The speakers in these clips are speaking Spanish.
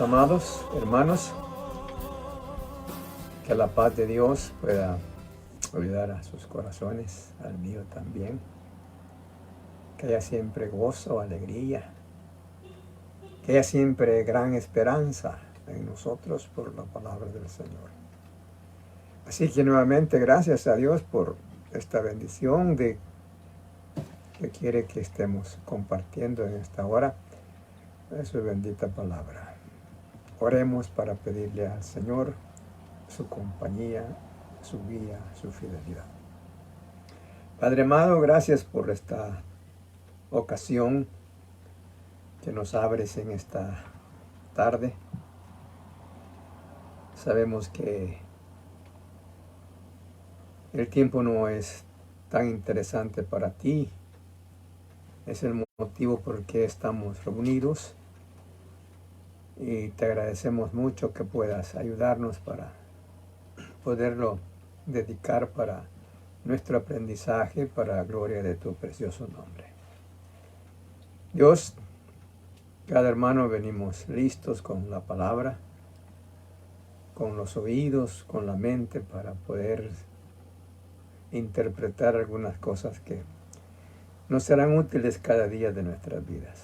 Mis amados hermanos, que la paz de Dios pueda ayudar a sus corazones, al mío también. Que haya siempre gozo, alegría, que haya siempre gran esperanza en nosotros por la palabra del Señor. Así que nuevamente gracias a Dios por esta bendición que quiere que estemos compartiendo en esta hora de su bendita palabra. Oremos para pedirle al Señor su compañía, su guía, su fidelidad. Padre amado, gracias por esta ocasión que nos abres en esta tarde. Sabemos que el tiempo no es tan interesante para ti. Es el motivo por qué estamos reunidos y te agradecemos mucho que puedas ayudarnos para poderlo dedicar para nuestro aprendizaje, para la gloria de tu precioso nombre. Dios, cada hermano venimos listos con la palabra, con los oídos, con la mente para poder interpretar algunas cosas que nos serán útiles cada día de nuestras vidas.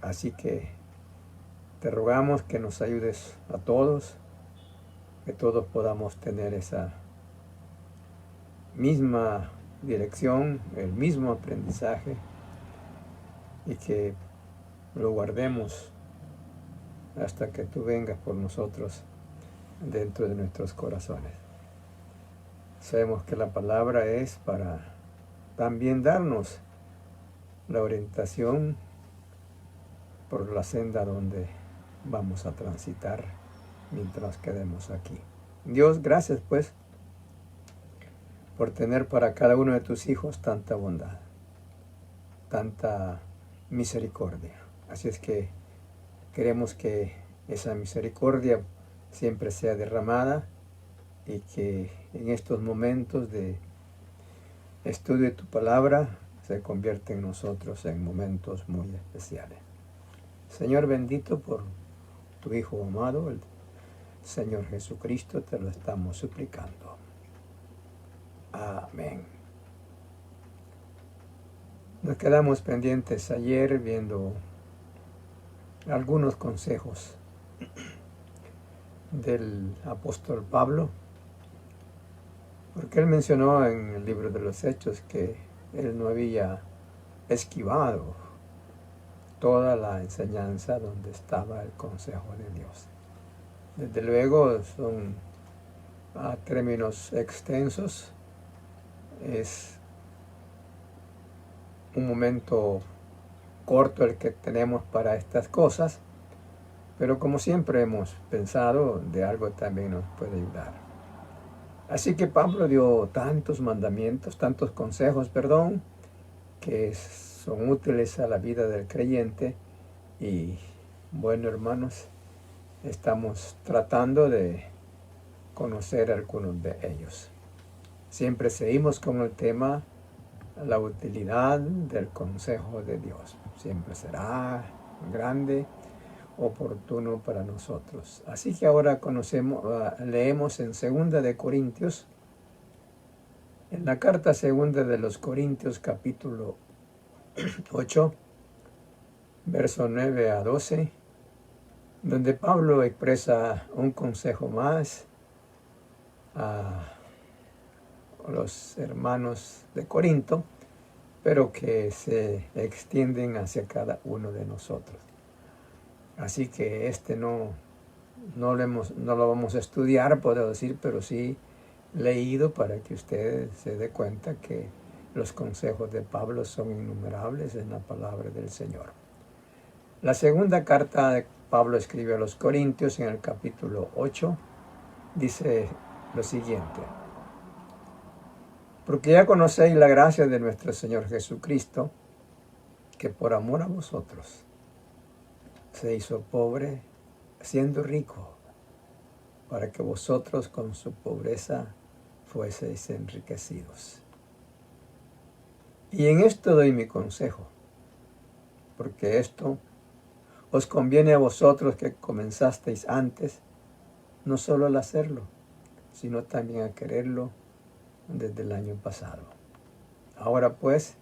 Así que te rogamos que nos ayudes a todos, que todos podamos tener esa misma dirección, el mismo aprendizaje y que lo guardemos hasta que tú vengas por nosotros dentro de nuestros corazones. Sabemos que la palabra es para también darnos la orientación por la senda donde vamos a transitar mientras quedemos aquí. Dios, gracias pues por tener para cada uno de tus hijos tanta bondad, tanta misericordia. Así es que queremos que esa misericordia siempre sea derramada y que en estos momentos de estudio de tu palabra se convierta en nosotros en momentos muy especiales. Señor bendito, por tu Hijo amado, el Señor Jesucristo, te lo estamos suplicando. Amén. Nos quedamos pendientes ayer viendo algunos consejos del apóstol Pablo, porque él mencionó en el libro de los Hechos que él no había esquivado toda la enseñanza donde estaba el consejo de Dios. Desde luego son términos extensos, es un momento corto el que tenemos para estas cosas, pero como siempre hemos pensado, de algo también nos puede ayudar. Así que Pablo dio tantos mandamientos, tantos consejos, que son útiles a la vida del creyente y, bueno, hermanos, estamos tratando de conocer algunos de ellos. Siempre seguimos con el tema, la utilidad del consejo de Dios. Siempre será grande, oportuno para nosotros. Así que ahora leemos en 2 de Corintios, en la carta 2 de los Corintios, capítulo 8, verso 9 a 12, donde Pablo expresa un consejo más a los hermanos de Corinto, pero que se extienden hacia cada uno de nosotros. Así que no lo vamos a estudiar, puedo decir, pero sí leído para que usted se dé cuenta que los consejos de Pablo son innumerables en la palabra del Señor. La segunda carta de Pablo escribe a los Corintios en el capítulo 8, dice lo siguiente: porque ya conocéis la gracia de nuestro Señor Jesucristo, que por amor a vosotros se hizo pobre, siendo rico, para que vosotros con su pobreza fueseis enriquecidos. Y en esto doy mi consejo, porque esto os conviene a vosotros que comenzasteis antes, no solo al hacerlo, sino también a quererlo desde el año pasado. Ahora pues,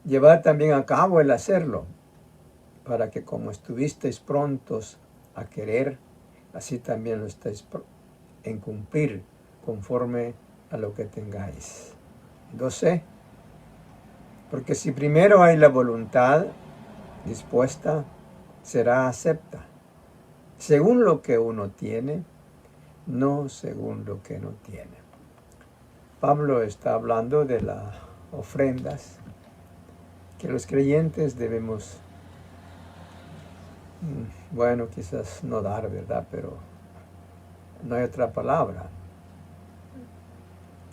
llevad también a cabo el hacerlo, para que como estuvisteis prontos a querer, así también lo estáis en cumplir conforme a lo que tengáis. 12. Porque si primero hay la voluntad dispuesta, será acepta, según lo que uno tiene, no según lo que no tiene. Pablo está hablando de las ofrendas que los creyentes debemos, bueno, quizás no dar, ¿verdad? Pero no hay otra palabra,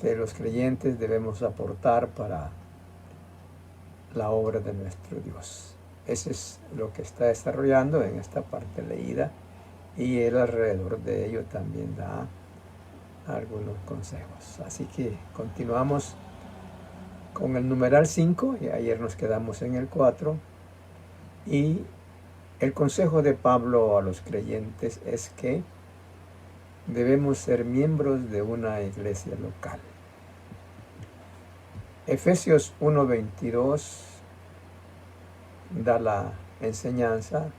que los creyentes debemos aportar para la obra de nuestro Dios. Ese es lo que está desarrollando en esta parte leída, y él alrededor de ello también da algunos consejos. Así que continuamos con el numeral 5, y ayer nos quedamos en el 4, y el consejo de Pablo a los creyentes es que debemos ser miembros de una iglesia local. Efesios 1:22 da la enseñanza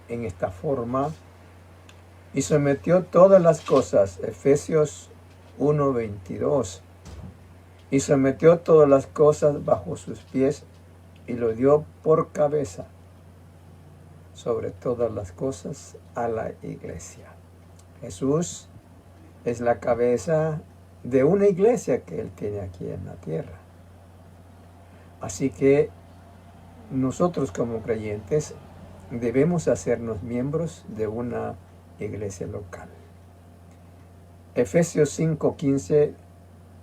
en esta forma: y sometió todas las cosas, Efesios 1:22, y sometió todas las cosas bajo sus pies y lo dio por cabeza sobre todas las cosas a la iglesia. Jesús es la cabeza de una iglesia que Él tiene aquí en la tierra. Así que nosotros como creyentes debemos hacernos miembros de una iglesia local. Efesios 5:15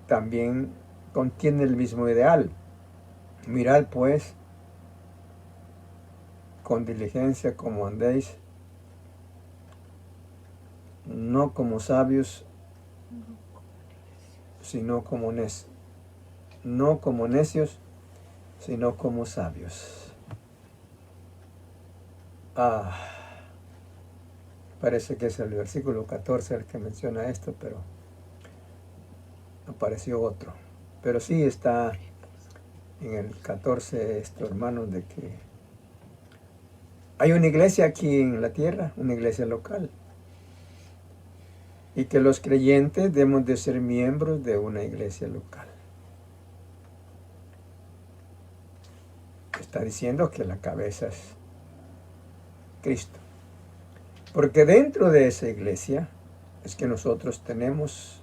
también contiene el mismo ideal. Mirad pues con diligencia como andéis, no como sabios, sino como necios. No como necios, sino como sabios. Parece que es el versículo 14 el que menciona esto, pero apareció otro. Pero sí está en el 14 esto, hermanos, de que hay una iglesia aquí en la tierra, una iglesia local, y que los creyentes debemos de ser miembros de una iglesia local. Está diciendo que la cabeza es Cristo. Porque dentro de esa iglesia es que nosotros tenemos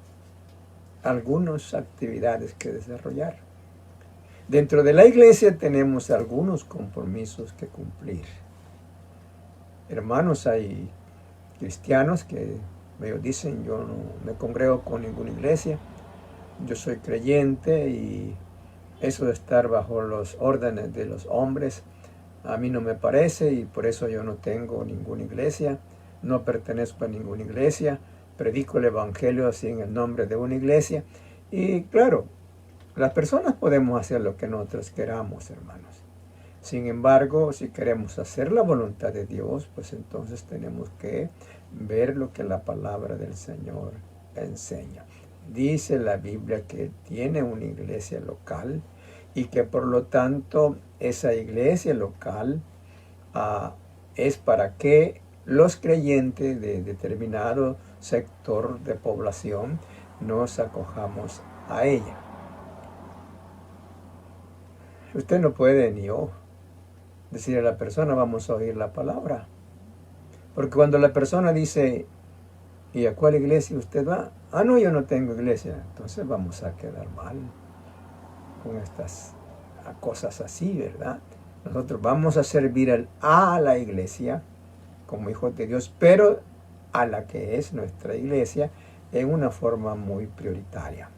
algunas actividades que desarrollar. Dentro de la iglesia tenemos algunos compromisos que cumplir. Hermanos, hay cristianos que ellos dicen: yo no me congrego con ninguna iglesia, yo soy creyente y eso de estar bajo los órdenes de los hombres a mí no me parece, y por eso yo no tengo ninguna iglesia, no pertenezco a ninguna iglesia, predico el evangelio así en el nombre de una iglesia. Y claro, las personas podemos hacer lo que nosotros queramos, hermanos. Sin embargo, si queremos hacer la voluntad de Dios, pues entonces tenemos que ver lo que la palabra del Señor enseña. Dice la Biblia que tiene una iglesia local y que por lo tanto esa iglesia local es para que los creyentes de determinado sector de población nos acojamos a ella. Usted no puede ni yo decir a la persona: vamos a oír la palabra. Porque cuando la persona dice: ¿y a cuál iglesia usted va? No, yo no tengo iglesia. Entonces vamos a quedar mal con estas cosas así, ¿verdad? Nosotros vamos a servir a la iglesia como hijos de Dios, pero a la que es nuestra iglesia en una forma muy prioritaria.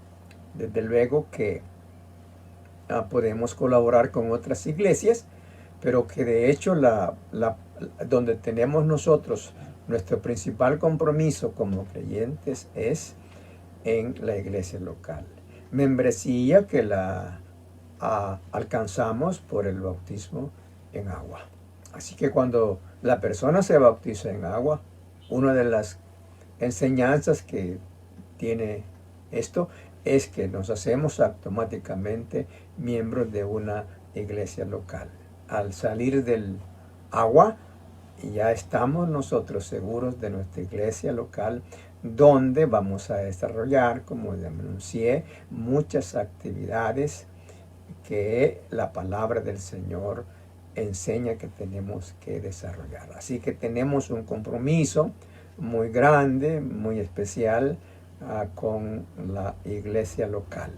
Desde luego que podemos colaborar con otras iglesias, pero que de hecho donde tenemos nosotros nuestro principal compromiso como creyentes es en la iglesia local. Membresía que la alcanzamos por el bautismo en agua. Así que cuando la persona se bautiza en agua, una de las enseñanzas que tiene esto es que nos hacemos automáticamente miembros de una iglesia local. Al salir del agua, ya estamos nosotros seguros de nuestra iglesia local, donde vamos a desarrollar, como ya anuncié, muchas actividades que la palabra del Señor enseña que tenemos que desarrollar. Así que tenemos un compromiso muy grande, muy especial con la iglesia local.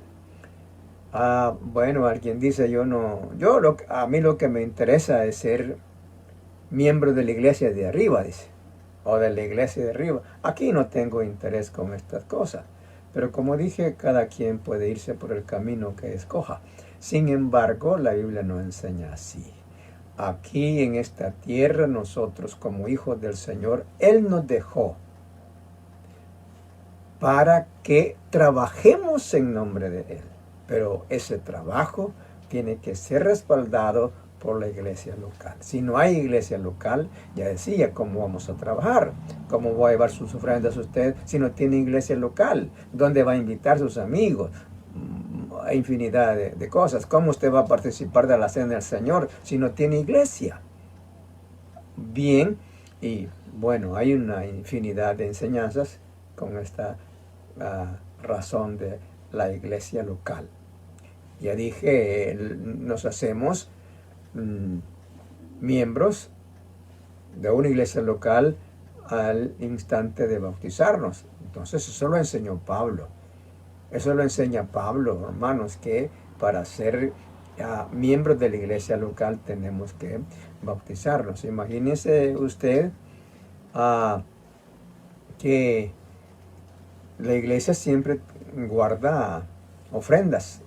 Bueno, alguien dice, a mí lo que me interesa es ser miembro de la iglesia de arriba, dice, o de la iglesia de arriba. Aquí no tengo interés con estas cosas, pero como dije, cada quien puede irse por el camino que escoja. Sin embargo, la Biblia no enseña así. Aquí en esta tierra, nosotros como hijos del Señor, Él nos dejó para que trabajemos en nombre de Él. Pero ese trabajo tiene que ser respaldado por la iglesia local. Si no hay iglesia local, ya decía, ¿cómo vamos a trabajar? ¿Cómo va a llevar sus ofrendas usted si no tiene iglesia local? ¿Dónde va a invitar a sus amigos? Infinidad de cosas. ¿Cómo usted va a participar de la cena del Señor si no tiene iglesia? Bien, y bueno, hay una infinidad de enseñanzas con esta razón de la iglesia local. Ya dije, nos hacemos miembros de una iglesia local al instante de bautizarnos. Entonces eso lo enseñó Pablo. Eso lo enseña Pablo, hermanos, que para ser miembros de la iglesia local tenemos que bautizarnos. Imagínense usted que la iglesia siempre guarda ofrendas,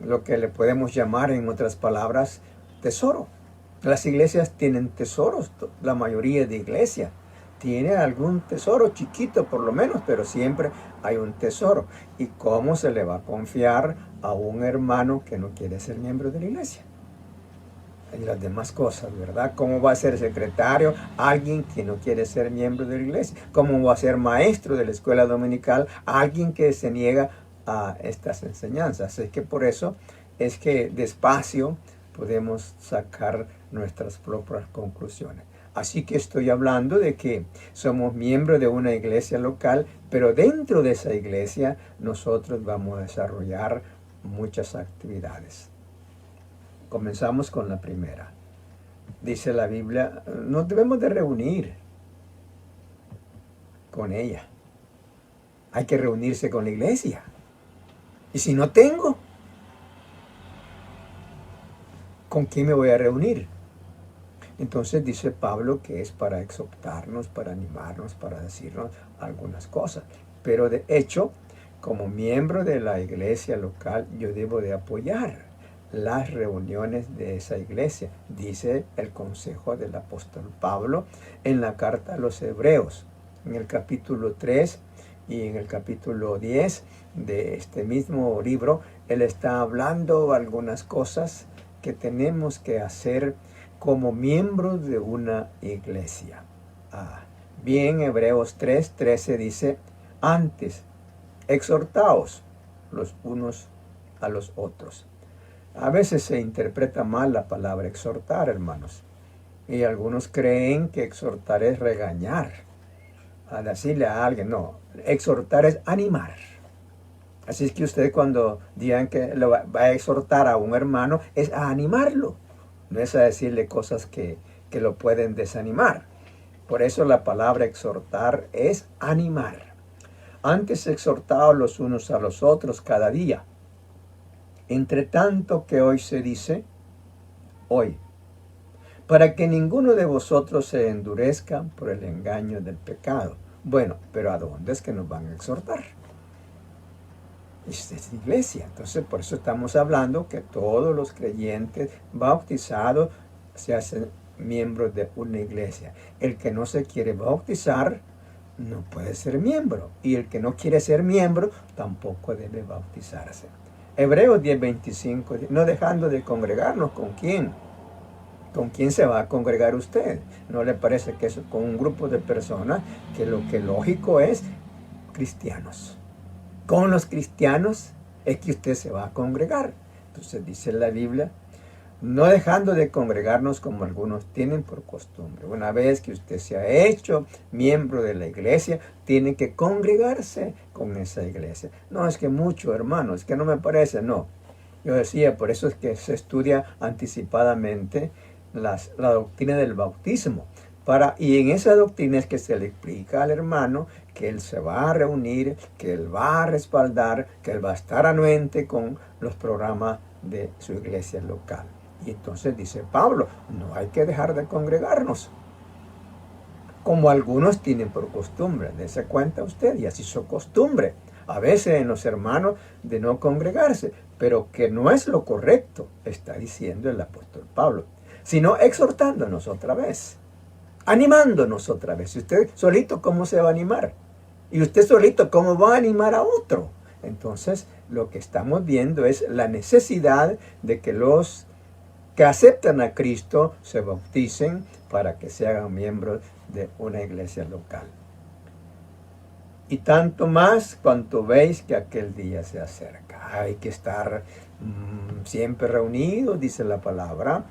lo que le podemos llamar en otras palabras tesoro. Las iglesias tienen tesoros, la mayoría de iglesias tiene algún tesoro chiquito por lo menos, pero siempre hay un tesoro. ¿Y cómo se le va a confiar a un hermano que no quiere ser miembro de la iglesia? Y las demás cosas, ¿verdad? ¿Cómo va a ser secretario alguien que no quiere ser miembro de la iglesia? ¿Cómo va a ser maestro de la escuela dominical alguien que se niega a estas enseñanzas? Es que por eso es que despacio podemos sacar nuestras propias conclusiones. Así que estoy hablando de que somos miembros de una iglesia local, pero dentro de esa iglesia nosotros vamos a desarrollar muchas actividades. Comenzamos con la primera. Dice la Biblia, nos debemos de reunir con ella. Hay que reunirse con la iglesia. Y si no tengo, ¿con quién me voy a reunir? Entonces dice Pablo que es para exhortarnos, para animarnos, para decirnos algunas cosas. Pero de hecho, como miembro de la iglesia local, yo debo de apoyar las reuniones de esa iglesia, dice el consejo del apóstol Pablo en la carta a los Hebreos, en el capítulo 3 y en el capítulo 10 de este mismo libro. Él está hablando algunas cosas que tenemos que hacer como miembros de una iglesia. Bien, Hebreos 3:13 dice, antes, exhortaos los unos a los otros. A veces se interpreta mal la palabra exhortar, hermanos. Y algunos creen que exhortar es regañar, a decirle a alguien. No, exhortar es animar. Así es que usted cuando digan que lo va a exhortar a un hermano, es a animarlo. No es a decirle cosas que lo pueden desanimar. Por eso la palabra exhortar es animar. Antes exhortaos los unos a los otros cada día. Entre tanto que hoy se dice, hoy, para que ninguno de vosotros se endurezca por el engaño del pecado. Bueno, pero ¿a dónde es que nos van a exhortar? Esta es la iglesia. Entonces, por eso estamos hablando que todos los creyentes bautizados se hacen miembros de una iglesia. El que no se quiere bautizar no puede ser miembro. Y el que no quiere ser miembro tampoco debe bautizarse. Hebreos 10:25, no dejando de congregarnos, ¿con quién? ¿Con quién se va a congregar usted? ¿No le parece que es con un grupo de personas que lo que lógico es cristianos? Con los cristianos es que usted se va a congregar. Entonces dice la Biblia, no dejando de congregarnos como algunos tienen por costumbre. Una vez que usted se ha hecho miembro de la iglesia, tiene que congregarse con esa iglesia. No es que mucho, hermano, es que no me parece, no. Yo decía, por eso es que se estudia anticipadamente la doctrina del bautismo. Y en esa doctrina es que se le explica al hermano que él se va a reunir, que él va a respaldar, que él va a estar anuente con los programas de su iglesia local. Y entonces dice Pablo, no hay que dejar de congregarnos, como algunos tienen por costumbre. Dese cuenta usted, y así es su costumbre. A veces en los hermanos de no congregarse, pero que no es lo correcto, está diciendo el apóstol Pablo, sino exhortándonos otra vez, animándonos otra vez. Y usted solito, ¿cómo se va a animar? Y usted solito, ¿cómo va a animar a otro? Entonces, lo que estamos viendo es la necesidad de que los que aceptan a Cristo se bauticen para que se hagan miembros de una iglesia local. Y tanto más cuanto veis que aquel día se acerca. Hay que estar siempre reunidos, dice la palabra,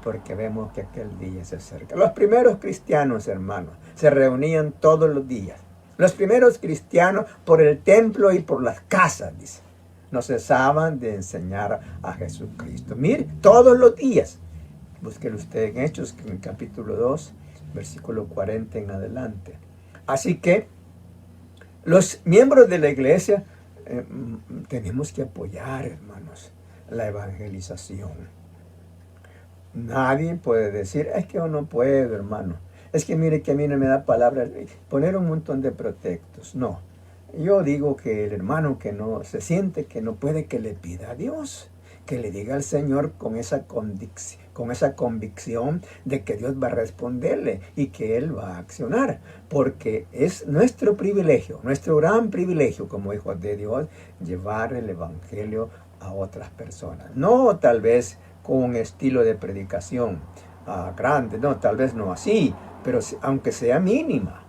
porque vemos que aquel día se acerca. Los primeros cristianos, hermanos, se reunían todos los días. Los primeros cristianos por el templo y por las casas, dice. No cesaban de enseñar a Jesucristo. Mire, todos los días. Búsquelo usted en Hechos, en el capítulo 2, versículo 40 en adelante. Así que los miembros de la iglesia tenemos que apoyar, hermanos, la evangelización. Nadie puede decir, es que yo no puedo, hermano. Es que mire que a mí no me da palabra. Poner un montón de pretextos. No. Yo digo que el hermano que no se siente que no puede, que le pida a Dios, que le diga al Señor con esa convicción de que Dios va a responderle y que Él va a accionar, porque es nuestro privilegio, nuestro gran privilegio como hijos de Dios, llevar el evangelio a otras personas. No tal vez con un estilo de predicación grande, no, tal vez no así, pero aunque sea mínima.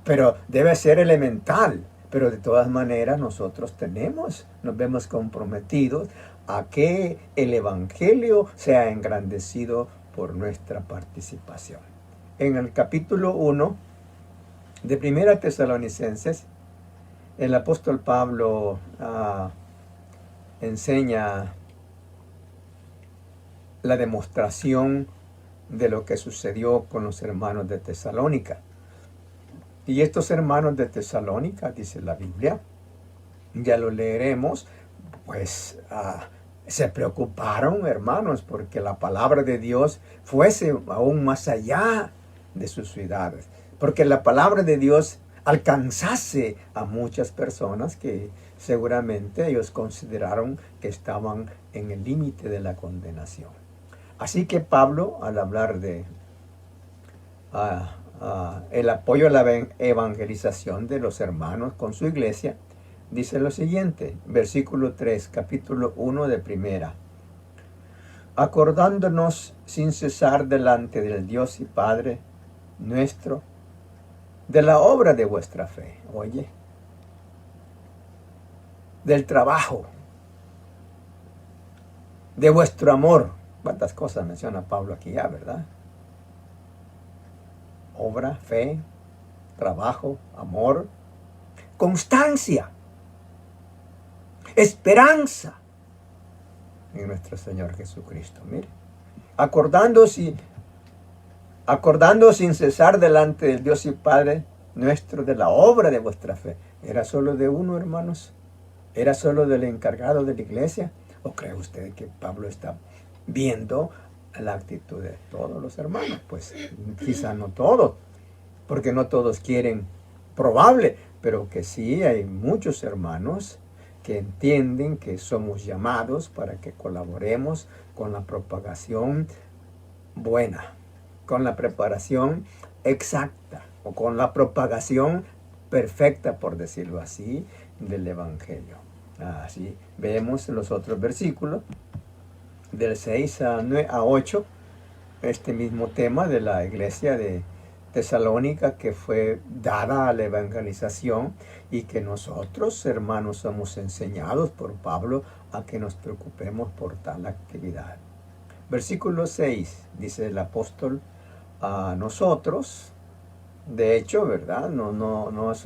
Pero debe ser elemental. Pero de todas maneras nosotros nos vemos comprometidos a que el evangelio sea engrandecido por nuestra participación. En el capítulo 1 de Primera Tesalonicenses, el apóstol Pablo enseña la demostración de lo que sucedió con los hermanos de Tesalónica. Y estos hermanos de Tesalónica, dice la Biblia, ya lo leeremos, pues se preocuparon, hermanos, porque la palabra de Dios fuese aún más allá de sus ciudades. Porque la palabra de Dios alcanzase a muchas personas que seguramente ellos consideraron que estaban en el límite de la condenación. Así que Pablo, al hablar de el apoyo a la evangelización de los hermanos con su iglesia, dice lo siguiente, versículo 3, capítulo 1 de Primera. Acordándonos sin cesar delante del Dios y Padre nuestro, de la obra de vuestra fe, oye, del trabajo, de vuestro amor. ¿Cuántas cosas menciona Pablo aquí ya, verdad? Obra, fe, trabajo, amor, constancia, esperanza en nuestro Señor Jesucristo. Mire, acordando sin cesar delante del Dios y Padre nuestro de la obra de vuestra fe. ¿Era solo de uno, hermanos? ¿Era solo del encargado de la iglesia? ¿O cree usted que Pablo está viendo la actitud de todos los hermanos? Pues quizá no todos, porque no todos quieren, probable, pero que sí hay muchos hermanos que entienden que somos llamados para que colaboremos con la propagación buena, con la preparación exacta o con la propagación perfecta, por decirlo así, del evangelio. Así vemos en los otros versículos. del 6 a 8, este mismo tema de la iglesia de Tesalónica que fue dada a la evangelización y que nosotros, hermanos, somos enseñados por Pablo a que nos preocupemos por tal actividad. Versículo 6 dice el apóstol a nosotros, de hecho, ¿verdad? No es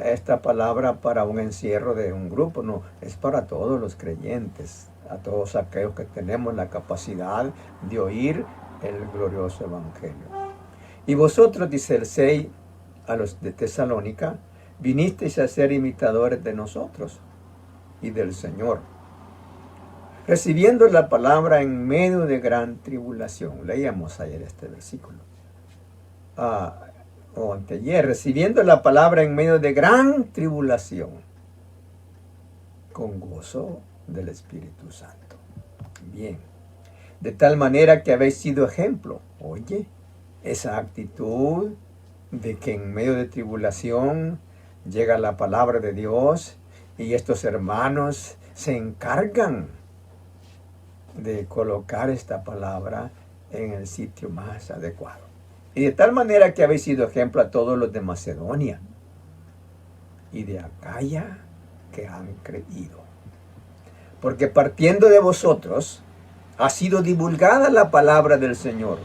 esta palabra para un encierro de un grupo, no, es para todos los creyentes, a todos aquellos que tenemos la capacidad de oír el glorioso evangelio. Y vosotros, dice el 6 a los de Tesalónica, vinisteis a ser imitadores de nosotros y del Señor, recibiendo la palabra en medio de gran tribulación. Leíamos ayer este versículo. O anteayer, recibiendo la palabra en medio de gran tribulación, con gozo del Espíritu Santo. Bien, de tal manera que habéis sido ejemplo. Oye, esa actitud de que en medio de tribulación llega la palabra de Dios y estos hermanos se encargan de colocar esta palabra en el sitio más adecuado. Y de tal manera que habéis sido ejemplo a todos los de Macedonia y de Acaya que han creído. Porque partiendo de vosotros ha sido divulgada la palabra del Señor,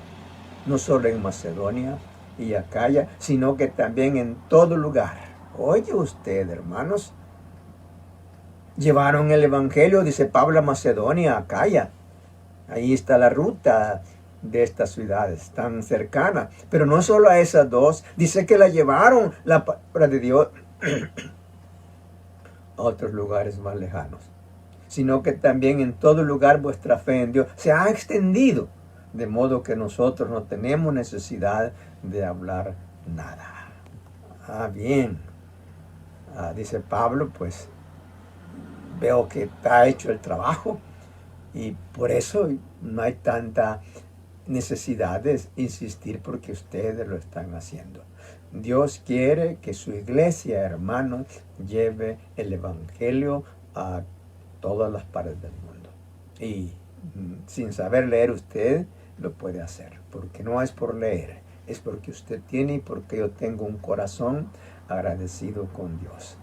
no solo en Macedonia y Acaya, sino que también en todo lugar. Oye usted, hermanos, llevaron el evangelio, dice Pablo, a Macedonia, Acaya. Ahí está la ruta de estas ciudades tan cercanas. Pero no solo a esas dos, dice que la llevaron la palabra de Dios a otros lugares más lejanos, sino que también en todo lugar vuestra fe en Dios se ha extendido, de modo que nosotros no tenemos necesidad de hablar nada. Bien, dice Pablo, pues veo que está hecho el trabajo y por eso no hay tanta necesidad de insistir porque ustedes lo están haciendo. Dios quiere que su iglesia, hermanos, lleve el evangelio a todas las partes del mundo. Y sin saber leer usted, lo puede hacer. Porque no es por leer, es porque usted tiene y porque yo tengo un corazón agradecido con Dios.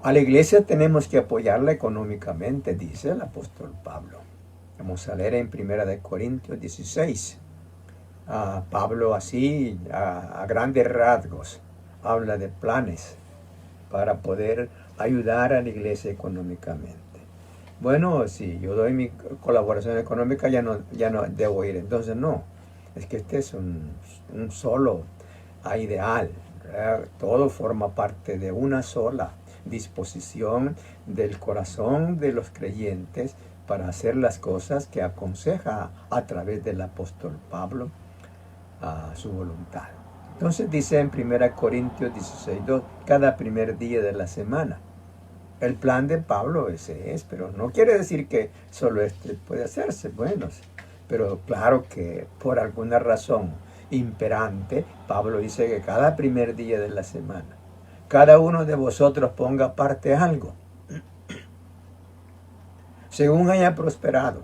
A la iglesia tenemos que apoyarla económicamente, dice el apóstol Pablo. Vamos a leer en 1 Corintios 16. Pablo así, a grandes rasgos, habla de planes para poder ayudar a la iglesia económicamente. Bueno, si yo doy mi colaboración económica, ya no debo ir. Entonces no, es que este es un solo ideal. Todo forma parte de una sola disposición del corazón de los creyentes para hacer las cosas que aconseja a través del apóstol Pablo a su voluntad. Entonces dice en 1 Corintios 16:2, cada primer día de la semana. El plan de Pablo ese es, pero no quiere decir que solo este puede hacerse. Bueno, pero claro que por alguna razón imperante, Pablo dice que cada primer día de la semana, cada uno de vosotros ponga aparte algo, según haya prosperado,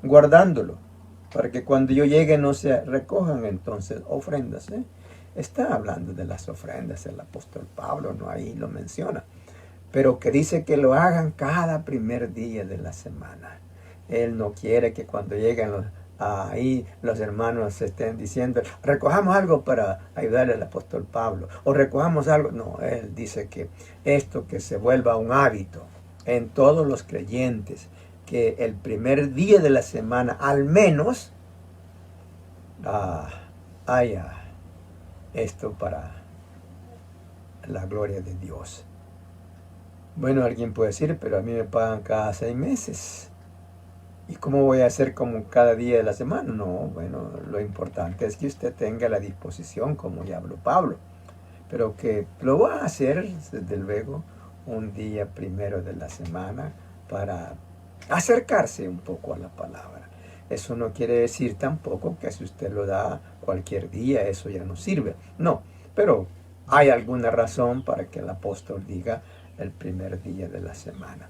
guardándolo, para que cuando yo llegue no se recojan entonces ofrendas. Está hablando de las ofrendas el apóstol Pablo, no ahí lo menciona, pero que dice que lo hagan cada primer día de la semana. Él no quiere que cuando lleguen ahí los hermanos estén diciendo, recojamos algo para ayudarle al apóstol Pablo, o recojamos algo. No, él dice que esto que se vuelva un hábito en todos los creyentes, que el primer día de la semana al menos haya esto para la gloria de Dios. Bueno, alguien puede decir, pero a mí me pagan cada 6 meses. ¿Y cómo voy a hacer como cada día de la semana? No, bueno, lo importante es que usted tenga la disposición, como ya habló Pablo. Pero que lo va a hacer, desde luego, un día primero de la semana para acercarse un poco a la palabra. Eso no quiere decir tampoco que si usted lo da cualquier día, eso ya no sirve. No, pero hay alguna razón para que el apóstol diga el primer día de la semana.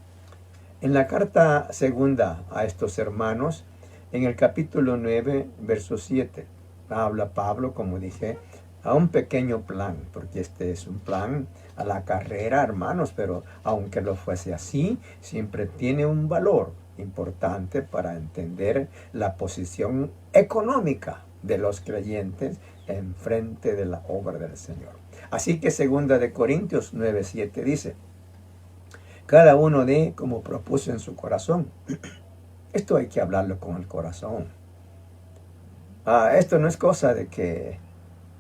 En la carta segunda a estos hermanos, en el capítulo 9, verso 7, habla Pablo, como dije, a un pequeño plan, porque este es un plan a la carrera, hermanos, pero aunque lo fuese así, siempre tiene un valor importante para entender la posición económica de los creyentes en frente de la obra del Señor. Así que segunda de Corintios 9:7 dice, cada uno dé como propuso en su corazón. Esto hay que hablarlo con el corazón. Esto no es cosa de que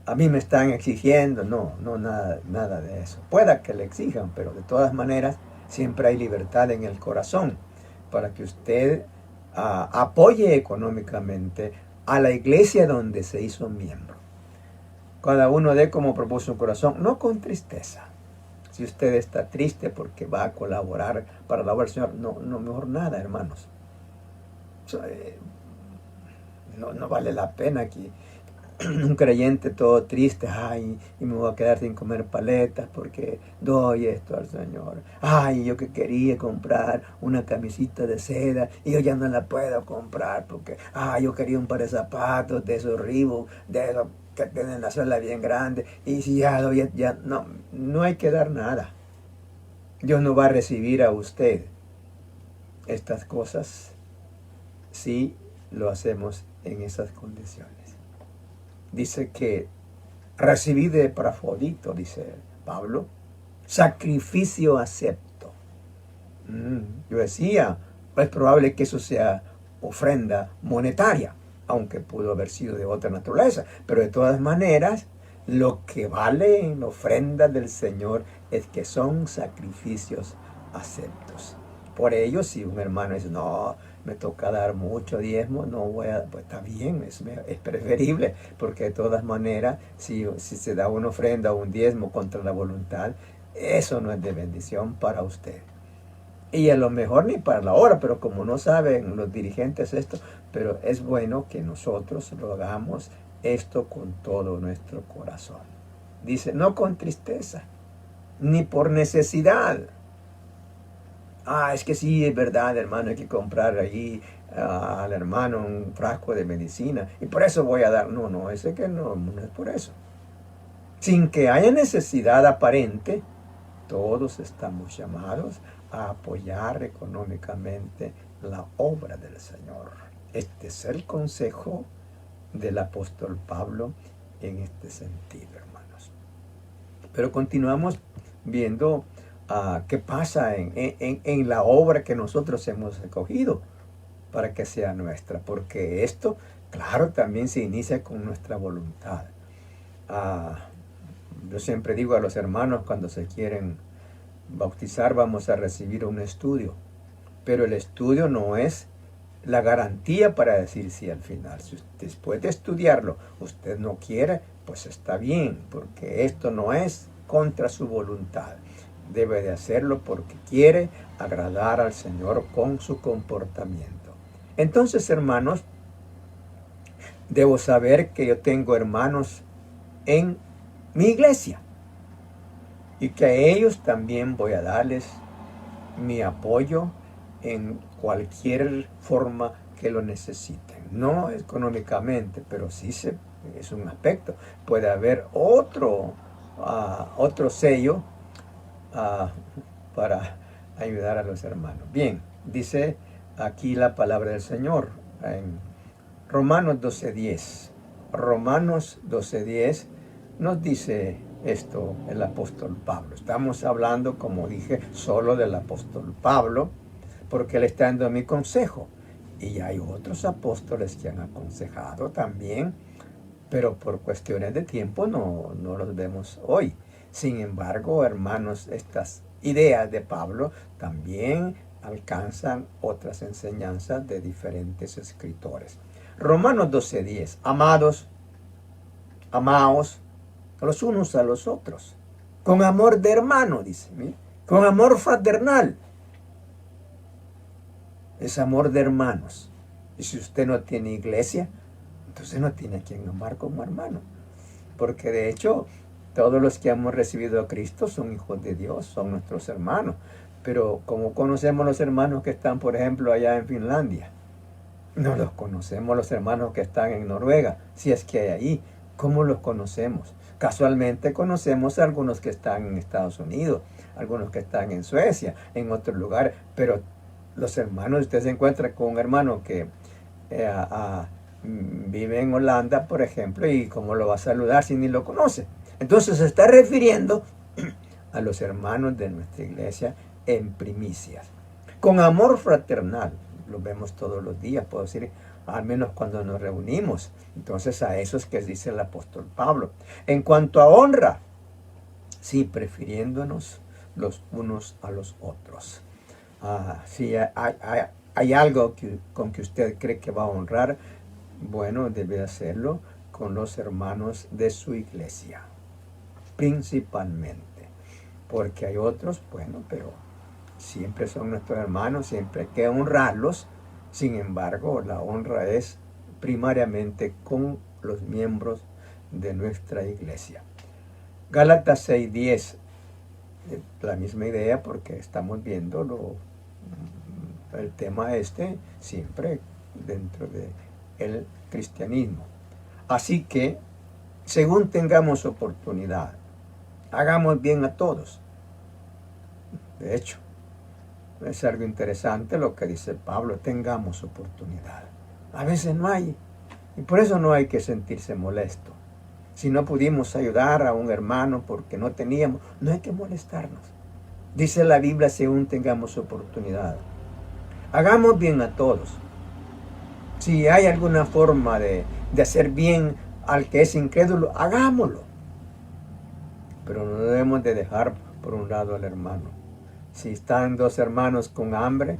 a mí me están exigiendo, no, nada de eso. Pueda que le exijan, pero de todas maneras siempre hay libertad en el corazón para que usted apoye económicamente a la iglesia donde se hizo miembro. Cada uno dé como propuso un corazón, no con tristeza. Si usted está triste porque va a colaborar para la obra del Señor, no mejor nada, hermanos. No vale la pena que un creyente todo triste, ay, y me voy a quedar sin comer paletas porque doy esto al Señor. Ay, yo que quería comprar una camisita de seda y yo ya no la puedo comprar porque, yo quería un par de zapatos de esos Reebok, de esos que tienen la suela bien grande, y si ya doy, no hay que dar nada. Dios no va a recibir a usted estas cosas si lo hacemos en esas condiciones. Dice que recibí de Epafrodito, dice Pablo, sacrificio acepto. Yo decía, es probable que eso sea ofrenda monetaria, aunque pudo haber sido de otra naturaleza, pero de todas maneras, lo que vale en la ofrenda del Señor es que son sacrificios aceptos. Por ello, si un hermano dice, no, me toca dar mucho diezmo, no voy a, pues está bien, es preferible, porque de todas maneras, si se da una ofrenda o un diezmo contra la voluntad, eso no es de bendición para usted. Y a lo mejor ni para la hora, pero como no saben los dirigentes esto, pero es bueno que nosotros lo hagamos esto con todo nuestro corazón. Dice, no con tristeza, ni por necesidad. Es que sí, es verdad, hermano, hay que comprar allí al hermano un frasco de medicina y por eso voy a dar. No, ese que no es por eso. Sin que haya necesidad aparente, todos estamos llamados a apoyar económicamente la obra del Señor. Este es el consejo del apóstol Pablo en este sentido, hermanos. Pero continuamos viendo qué pasa en la obra que nosotros hemos escogido para que sea nuestra, porque esto, claro, también se inicia con nuestra voluntad. Yo siempre digo a los hermanos cuando se quieren bautizar, vamos a recibir un estudio, pero el estudio no es la garantía para decir sí al final. Si después de estudiarlo usted no quiere, pues está bien, porque esto no es contra su voluntad. Debe de hacerlo porque quiere agradar al Señor con su comportamiento. Entonces, hermanos, debo saber que yo tengo hermanos en mi iglesia y que a ellos también voy a darles mi apoyo en cualquier forma que lo necesiten. No económicamente, pero sí es un aspecto. Puede haber otro sello para ayudar a los hermanos. Bien, dice aquí la palabra del Señor en Romanos 12:10. Romanos 12:10 nos dice esto el apóstol Pablo. Estamos hablando, como dije, solo del apóstol Pablo, porque él está dando mi consejo. Y hay otros apóstoles que han aconsejado también, pero por cuestiones de tiempo no los vemos hoy. Sin embargo, hermanos, estas ideas de Pablo también alcanzan otras enseñanzas de diferentes escritores. Romanos 12:10. Amados, amaos los unos a los otros, con amor de hermano, dice, ¿sí? Con amor fraternal. Es amor de hermanos. Y si usted no tiene iglesia, entonces no tiene a quien amar como hermano. Porque de hecho, todos los que hemos recibido a Cristo son hijos de Dios, son nuestros hermanos. Pero como conocemos los hermanos que están, por ejemplo, allá en Finlandia, no los conocemos los hermanos que están en Noruega, si es que hay ahí. ¿Cómo los conocemos? Casualmente conocemos a algunos que están en Estados Unidos, algunos que están en Suecia, en otros lugares, pero los hermanos, usted se encuentra con un hermano que vive en Holanda, por ejemplo, y cómo lo va a saludar si ni lo conoce. Entonces se está refiriendo a los hermanos de nuestra iglesia en primicias, con amor fraternal. Lo vemos todos los días, puedo decir, al menos cuando nos reunimos. Entonces a eso es que dice el apóstol Pablo. En cuanto a honra, sí, prefiriéndonos los unos a los otros. Si hay algo con que usted cree que va a honrar, bueno, debe hacerlo con los hermanos de su iglesia, principalmente. Porque hay otros, bueno, pero siempre son nuestros hermanos, siempre hay que honrarlos. Sin embargo, la honra es primariamente con los miembros de nuestra iglesia. Gálatas 6:10, la misma idea, porque estamos viendo el tema siempre dentro del cristianismo. Así que, según tengamos oportunidad, hagamos bien a todos. De hecho, es algo interesante lo que dice Pablo, tengamos oportunidad. A veces no hay, y por eso no hay que sentirse molesto. Si no pudimos ayudar a un hermano porque no teníamos, no hay que molestarnos. Dice la Biblia, según tengamos oportunidad. Hagamos bien a todos. Si hay alguna forma de hacer bien al que es incrédulo, hagámoslo. Pero no debemos de dejar por un lado al hermano. Si están dos hermanos con hambre,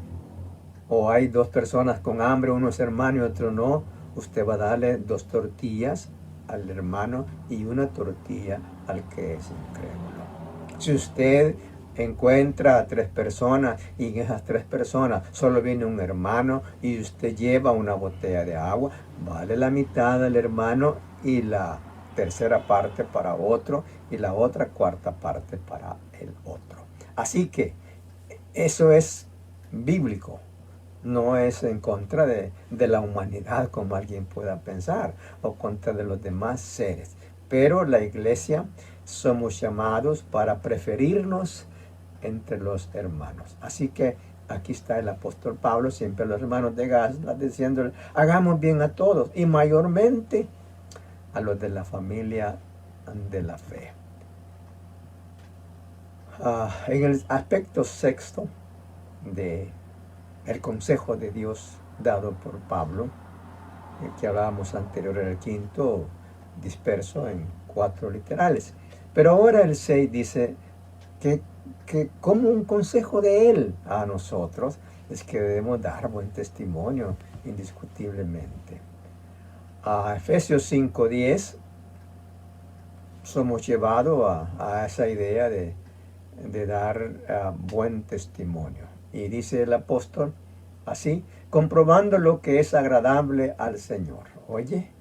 o hay dos personas con hambre, uno es hermano y otro no, usted va a darle 2 tortillas al hermano y una tortilla al que es incrédulo. Si usted encuentra a 3 personas y en esas 3 personas solo viene un hermano y usted lleva una botella de agua, vale la mitad al hermano y la tercera parte para otro y la otra cuarta parte para el otro. Así que eso es bíblico, no es en contra de la humanidad como alguien pueda pensar o contra de los demás seres. Pero la iglesia somos llamados para preferirnos entre los hermanos. Así que aquí está el apóstol Pablo, siempre a los hermanos de Gálatas, diciéndole, hagamos bien a todos y mayormente a los de la familia de la fe. En el aspecto sexto del consejo de Dios dado por Pablo, que hablábamos anterior en el quinto, disperso en 4 literales. Pero ahora el 6 dice que como un consejo de él a nosotros es que debemos dar buen testimonio indiscutiblemente. A Efesios 5:10 somos llevados a esa idea de dar buen testimonio. Y dice el apóstol así, comprobando lo que es agradable al Señor. Oye,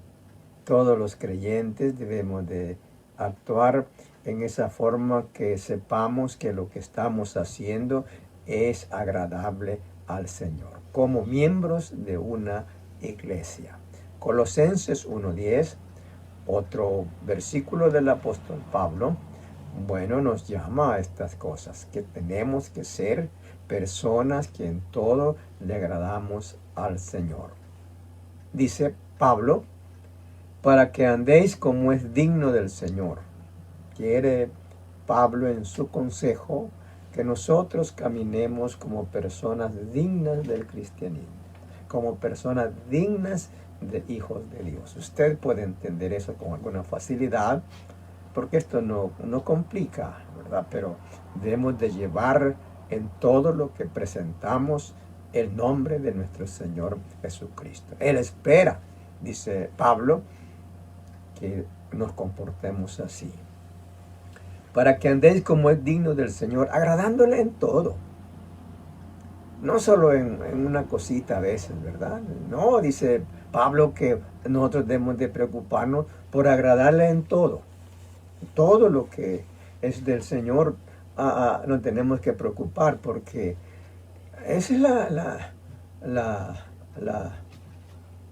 todos los creyentes debemos de actuar en esa forma que sepamos que lo que estamos haciendo es agradable al Señor, como miembros de una iglesia. Colosenses 1:10, otro versículo del apóstol Pablo, bueno, nos llama a estas cosas, que tenemos que ser personas que en todo le agradamos al Señor. Dice Pablo, para que andéis como es digno del Señor. Quiere Pablo en su consejo que nosotros caminemos como personas dignas del cristianismo, como personas dignas de hijos de Dios. Usted puede entender eso con alguna facilidad, porque esto no complica, ¿verdad? Pero debemos de llevar en todo lo que presentamos el nombre de nuestro Señor Jesucristo. Él espera, dice Pablo, que nos comportemos así. Para que andéis como es digno del Señor, agradándole en todo. No solo en una cosita a veces, ¿verdad? No, dice Pablo que nosotros debemos de preocuparnos por agradarle en todo. Todo lo que es del Señor, nos tenemos que preocupar, porque esa es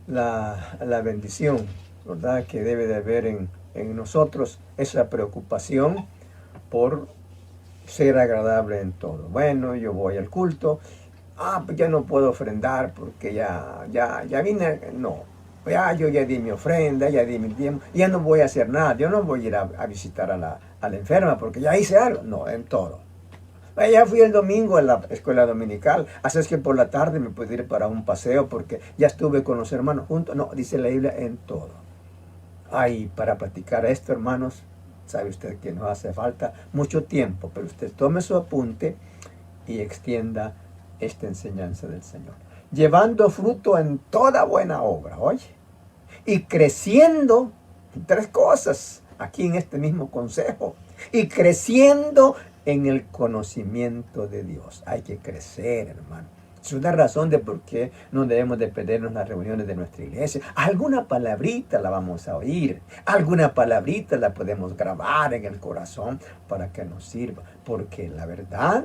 la bendición, ¿verdad?, que debe de haber en nosotros, esa preocupación por ser agradable en todo. Bueno, yo voy al culto, pues ya no puedo ofrendar porque ya vine, no. Yo ya di mi ofrenda, ya di mi tiempo, ya no voy a hacer nada, yo no voy a ir a visitar a la enferma porque ya hice algo. No, en todo. Ya fui el domingo a la escuela dominical, así es que por la tarde me puedo ir para un paseo porque ya estuve con los hermanos juntos. No, dice la Biblia, en todo. Para practicar esto, hermanos, sabe usted que nos hace falta mucho tiempo, pero usted tome su apunte y extienda esta enseñanza del Señor. Llevando fruto en toda buena obra, oye, y creciendo, 3 cosas aquí en este mismo consejo, y creciendo en el conocimiento de Dios. Hay que crecer, hermano. Es una razón de por qué no debemos de perdernos las reuniones de nuestra iglesia. Alguna palabrita la vamos a oír, alguna palabrita la podemos grabar en el corazón para que nos sirva, porque la verdad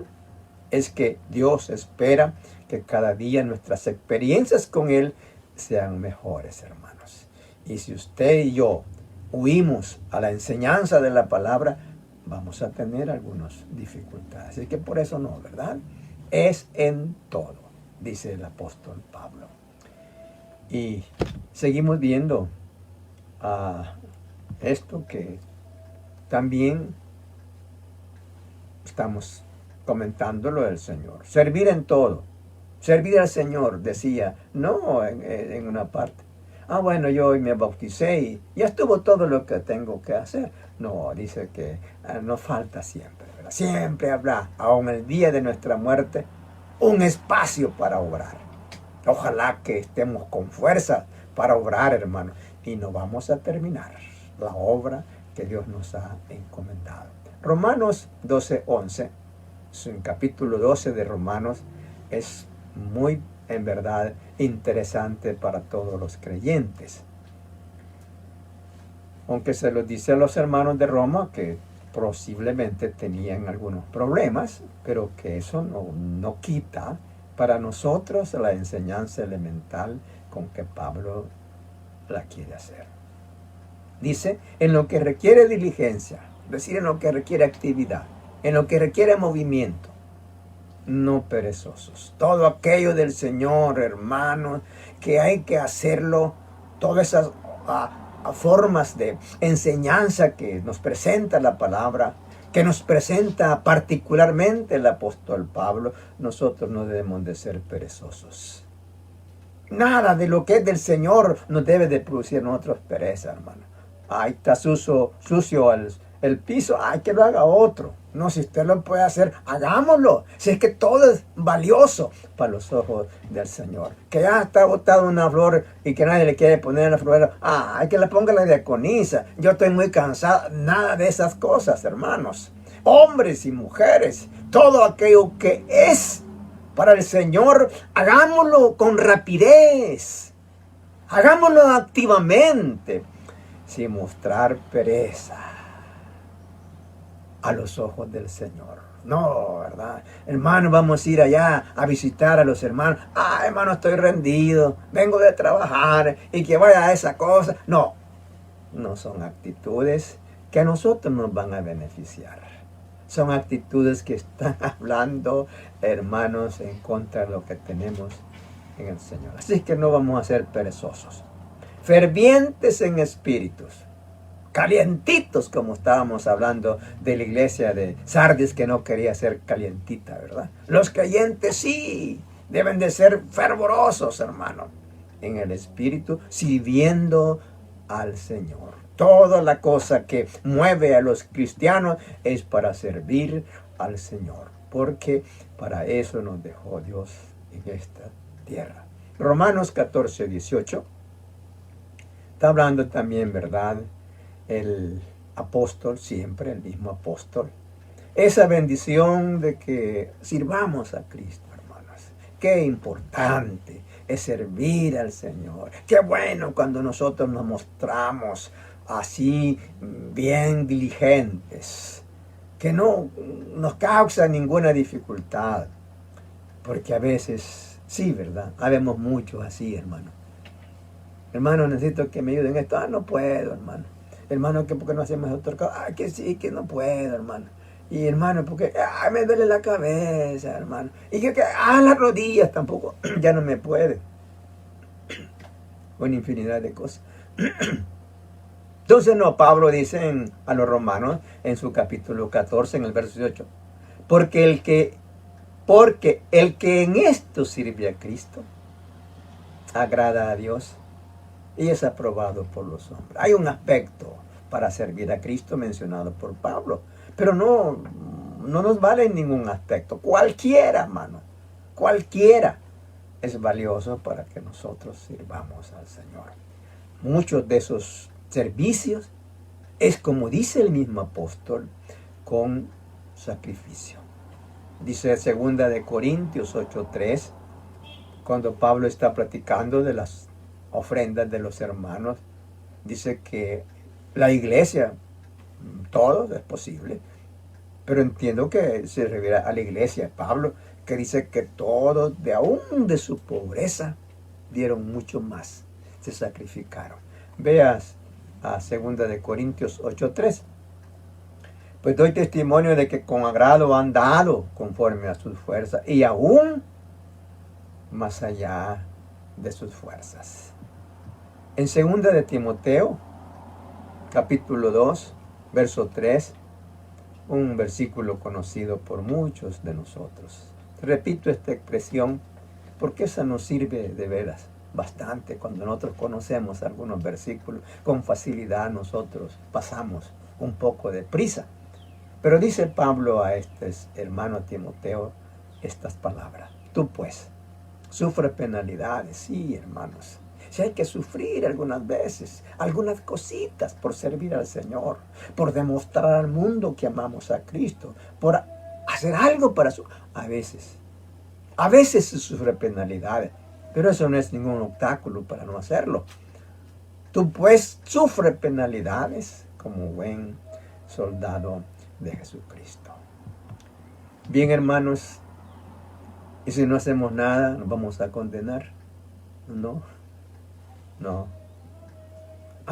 es que Dios espera que cada día nuestras experiencias con Él sean mejores, hermanos. Y si usted y yo huimos a la enseñanza de la palabra, vamos a tener algunas dificultades. Así que por eso no, ¿verdad? Es en todo, dice el apóstol Pablo. Y seguimos viendo esto que también estamos comentándolo del Señor. Servir en todo. Servir al Señor, decía, no en una parte. Bueno, yo hoy me bauticé y ya estuvo todo lo que tengo que hacer. No, dice que nos falta siempre, ¿verdad? Siempre habrá, aun el día de nuestra muerte, un espacio para obrar. Ojalá que estemos con fuerza para obrar, hermano, y no vamos a terminar la obra que Dios nos ha encomendado. Romanos 12:11, en capítulo 12 de Romanos, es muy, en verdad, interesante para todos los creyentes. Aunque se los dice a los hermanos de Roma que posiblemente tenían algunos problemas, pero que eso no quita para nosotros la enseñanza elemental con que Pablo la quiere hacer. Dice, en lo que requiere diligencia, es decir, en lo que requiere actividad, en lo que requiere movimiento, no perezosos. Todo aquello del Señor, hermanos, que hay que hacerlo, todas esas formas de enseñanza que nos presenta la palabra, que nos presenta particularmente el apóstol Pablo, nosotros no debemos de ser perezosos. Nada de lo que es del Señor nos debe de producir en nosotros pereza, hermano. Está sucio el piso, que lo haga otro. No, si usted lo puede hacer, hagámoslo. Si es que todo es valioso para los ojos del Señor. Que ya está botada una flor y que nadie le quiere poner la flor. Hay que la ponga la diaconisa. Yo estoy muy cansado. Nada de esas cosas, hermanos. Hombres y mujeres, todo aquello que es para el Señor, hagámoslo con rapidez. Hagámoslo activamente, sin mostrar pereza a los ojos del Señor. No, ¿verdad? Hermano, vamos a ir allá a visitar a los hermanos. Hermano, estoy rendido, vengo de trabajar y que vaya a esa cosa. No son actitudes que a nosotros nos van a beneficiar. Son actitudes que están hablando, hermanos, en contra de lo que tenemos en el Señor. Así que no vamos a ser perezosos. Fervientes en espíritus. Calientitos, como estábamos hablando de la iglesia de Sardis, que no quería ser calientita, ¿verdad? Los creyentes sí deben de ser fervorosos, hermano, en el espíritu, sirviendo al Señor. Toda la cosa que mueve a los cristianos es para servir al Señor, porque para eso nos dejó Dios en esta tierra. Romanos 14:18 está hablando también, ¿verdad?, el apóstol, siempre el mismo apóstol, esa bendición de que sirvamos a Cristo, hermanos. Qué importante es servir al Señor. Qué bueno cuando nosotros nos mostramos así bien diligentes. que no nos causa ninguna dificultad, porque a veces, sí, ¿verdad? Habemos muchos así, hermano. Hermano, necesito que me ayuden en esto. No puedo, hermano. Hermano, que porque no hacemos otra cosa. Que sí, que no puedo, hermano. Y hermano, porque me duele la cabeza, hermano. Y que las rodillas tampoco, ya no me puede. Una infinidad de cosas. Entonces, no, Pablo dice a los romanos en su capítulo 14, en el verso 18, porque el que en esto sirve a Cristo, agrada a Dios y es aprobado por los hombres. Hay un aspecto para servir a Cristo mencionado por Pablo, pero no nos vale en ningún aspecto. Cualquiera, hermano, cualquiera es valioso para que nosotros sirvamos al Señor. Muchos de esos servicios es, como dice el mismo apóstol, con sacrificio. Dice 2 de Corintios 8:3, cuando Pablo está platicando de las ofrendas de los hermanos, dice que la iglesia, todo es posible, pero entiendo que se refiere a la iglesia, Pablo, que dice que todos, de aún de su pobreza, dieron mucho más, se sacrificaron. Veas a 2 de Corintios 8:3. Pues doy testimonio de que con agrado han dado conforme a sus fuerzas y aún más allá de sus fuerzas. En 2 de Timoteo, capítulo 2, verso 3, un versículo conocido por muchos de nosotros. Repito esta expresión porque esa nos sirve de veras bastante. Cuando nosotros conocemos algunos versículos, con facilidad nosotros pasamos un poco de prisa. Pero dice Pablo a este hermano Timoteo estas palabras. Tú pues, sufre penalidades, sí, hermanos. Si hay que sufrir algunas veces, algunas cositas por servir al Señor, por demostrar al mundo que amamos a Cristo, por hacer algo para su... A veces se sufre penalidades, pero eso no es ningún obstáculo para no hacerlo. Tú pues sufre penalidades como buen soldado de Jesucristo. Bien, hermanos, y si no hacemos nada, nos vamos a condenar. No.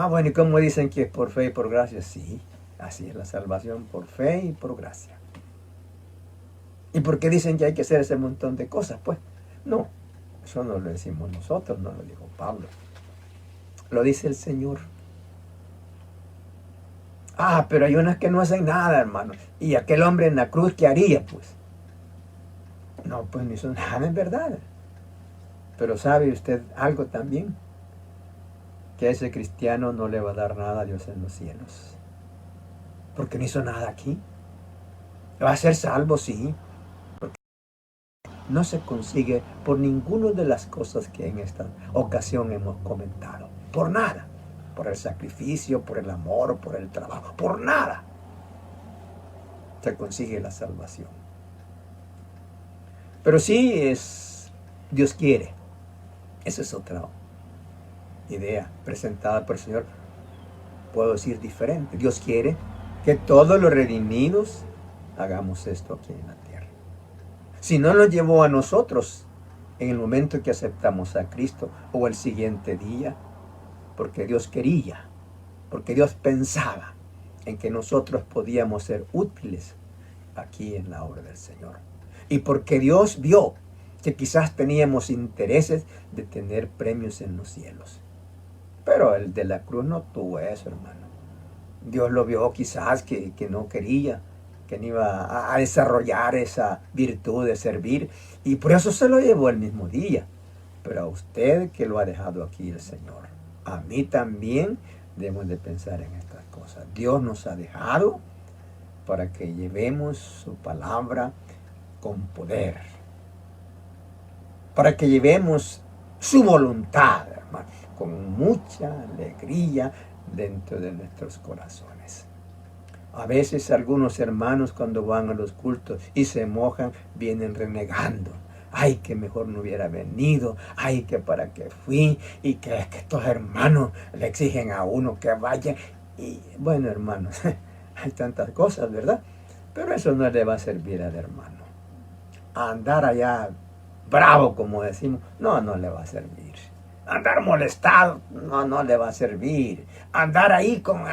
Bueno, ¿y cómo dicen que es por fe y por gracia? Sí, así es la salvación, por fe y por gracia. ¿Y por qué dicen que hay que hacer ese montón de cosas? Pues, no, eso no lo decimos nosotros, no lo dijo Pablo. Lo dice el Señor. Pero hay unas que no hacen nada, hermano. ¿Y aquel hombre en la cruz qué haría, pues? No, pues no hizo nada, es verdad. Pero ¿sabe usted algo también? Que a ese cristiano no le va a dar nada a Dios en los cielos. Porque no hizo nada aquí. Va a ser salvo, sí. Porque no se consigue por ninguna de las cosas que en esta ocasión hemos comentado. Por nada. Por el sacrificio, por el amor, por el trabajo. Por nada se consigue la salvación. Pero sí es, Dios quiere. Esa es otra idea presentada por el Señor. Puedo decir diferente. Dios quiere que todos los redimidos hagamos esto aquí en la tierra. Si no nos llevó a nosotros en el momento que aceptamos a Cristo o el siguiente día, porque Dios quería, porque Dios pensaba en que nosotros podíamos ser útiles aquí en la obra del Señor. Y porque Dios vio que quizás teníamos intereses de tener premios en los cielos. Pero el de la cruz no tuvo eso, hermano. Dios lo vio quizás que no quería, que no iba a desarrollar esa virtud de servir. Y por eso se lo llevó el mismo día. Pero a usted que lo ha dejado aquí el Señor. A mí también debemos de pensar en estas cosas. Dios nos ha dejado para que llevemos su palabra con poder. Para que llevemos su voluntad, hermano, con mucha alegría dentro de nuestros corazones. A veces algunos hermanos cuando van a los cultos y se mojan, vienen renegando. Ay, que mejor no hubiera venido. Ay, que para qué fui. Y que estos hermanos le exigen a uno que vaya. Y bueno, hermanos, hay tantas cosas, ¿verdad? Pero eso no le va a servir al hermano. Andar allá bravo, como decimos, no le va a servir. Andar molestado, no le va a servir. Andar ahí con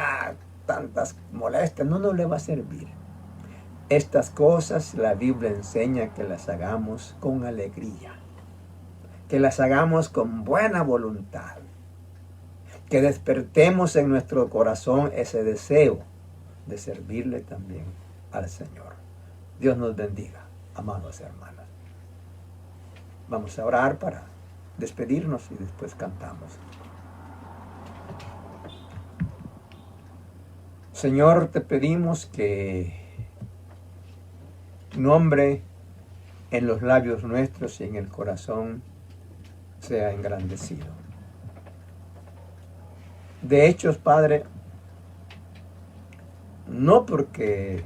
tantas molestias, no le va a servir. Estas cosas la Biblia enseña que las hagamos con alegría, que las hagamos con buena voluntad, que despertemos en nuestro corazón ese deseo de servirle también al Señor. Dios nos bendiga, amados hermanos. Vamos a orar para despedirnos y después cantamos. Señor, te pedimos que tu nombre en los labios nuestros y en el corazón sea engrandecido. De hecho, Padre, no porque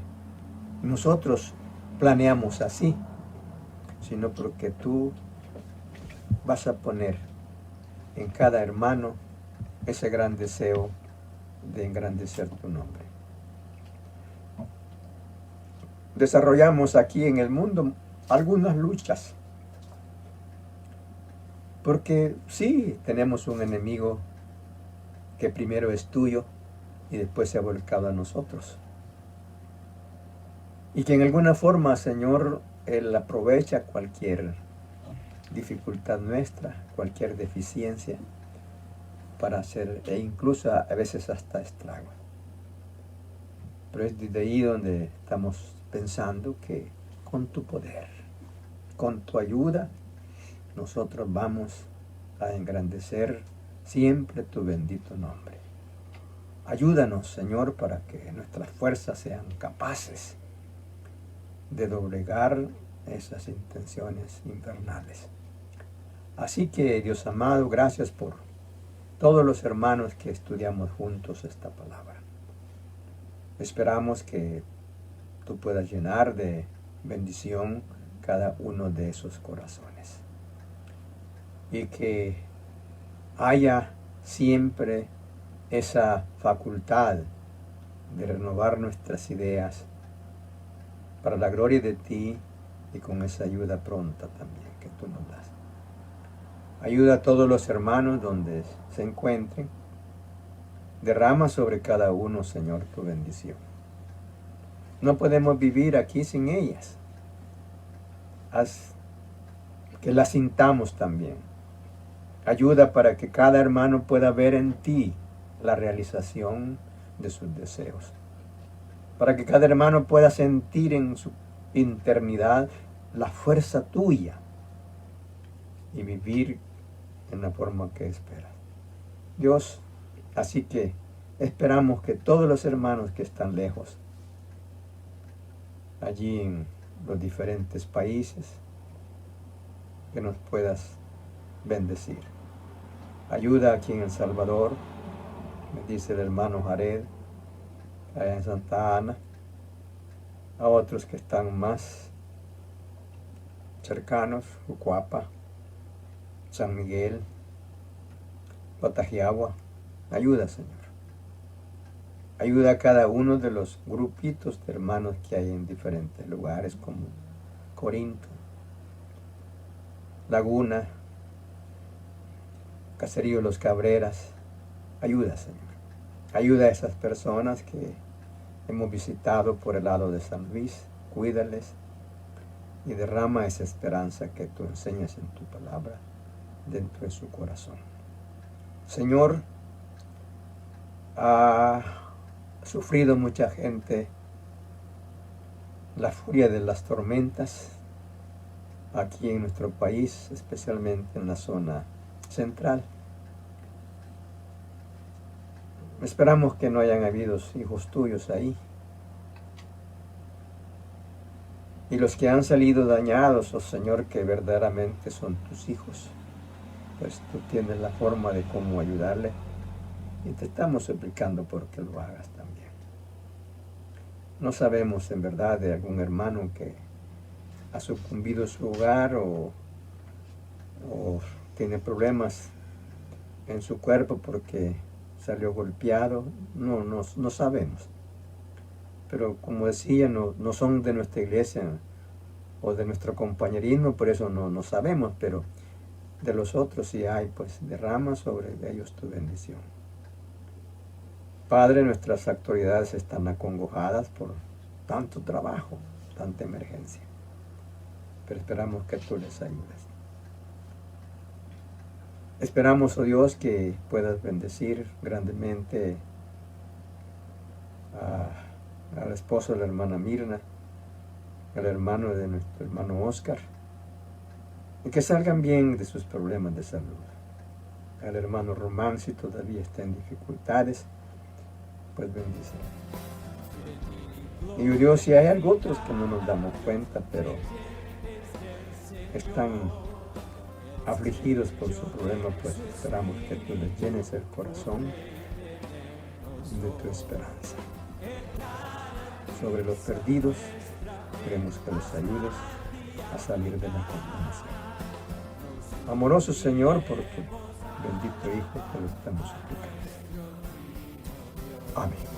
nosotros planeamos así, sino porque tú vas a poner en cada hermano ese gran deseo de engrandecer tu nombre. Desarrollamos aquí en el mundo algunas luchas, porque sí, tenemos un enemigo que primero es tuyo y después se ha volcado a nosotros. Y que en alguna forma, Señor, Él aprovecha cualquier dificultad nuestra, cualquier deficiencia, para hacer, e incluso a veces hasta estrago. Pero es desde ahí donde estamos pensando que con tu poder, con tu ayuda, nosotros vamos a engrandecer siempre tu bendito nombre. Ayúdanos, Señor, para que nuestras fuerzas sean capaces de doblegar esas intenciones infernales. Así que, Dios amado, gracias por todos los hermanos que estudiamos juntos esta palabra. Esperamos que tú puedas llenar de bendición cada uno de esos corazones. Y que haya siempre esa facultad de renovar nuestras ideas para la gloria de ti y con esa ayuda pronta también que tú nos das. Ayuda a todos los hermanos donde se encuentren. Derrama sobre cada uno, Señor, tu bendición. No podemos vivir aquí sin ellas. Haz que las sintamos también. Ayuda para que cada hermano pueda ver en ti la realización de sus deseos. Para que cada hermano pueda sentir en su eternidad la fuerza tuya y vivir en la forma que esperas. Dios, así que esperamos que todos los hermanos que están lejos, allí en los diferentes países, que nos puedas bendecir. Ayuda aquí en El Salvador, me dice el hermano Jared, allá en Santa Ana, a otros que están más cercanos, Ucuapa, San Miguel, Batajiagua. Ayuda, Señor. Ayuda a cada uno de los grupitos de hermanos que hay en diferentes lugares como Corinto, Laguna, Caserío Los Cabreras. Ayuda, Señor. Ayuda a esas personas que hemos visitado por el lado de San Luis. Cuídales y derrama esa esperanza que tú enseñas en tu palabra dentro de su corazón. Señor, ha sufrido mucha gente la furia de las tormentas aquí en nuestro país, especialmente en la zona central. Esperamos que no hayan habido hijos tuyos ahí. Y los que han salido dañados, oh Señor, que verdaderamente son tus hijos, pues tú tienes la forma de cómo ayudarle y te estamos suplicando porque lo hagas también. No sabemos en verdad de algún hermano que ha sucumbido su hogar o tiene problemas en su cuerpo porque salió golpeado. No sabemos. pero como decía, no son de nuestra iglesia o de nuestro compañerismo, por eso no sabemos, pero de los otros sí hay, pues derrama sobre ellos tu bendición. Padre, nuestras autoridades están acongojadas por tanto trabajo, tanta emergencia, pero esperamos que tú les ayudes. Esperamos, oh Dios, que puedas bendecir grandemente al esposo de la hermana Mirna, al hermano de nuestro hermano Oscar, y que salgan bien de sus problemas de salud. Al hermano Román, si todavía está en dificultades, pues bendice. Y oh Dios, si hay algo otros que no nos damos cuenta, pero están afligidos por su problema, pues esperamos que tú les llenes el corazón de tu esperanza. Sobre los perdidos, queremos que los ayudes a salir de la condenación. Amoroso Señor, por tu bendito Hijo, te lo estamos suplicando. Amén.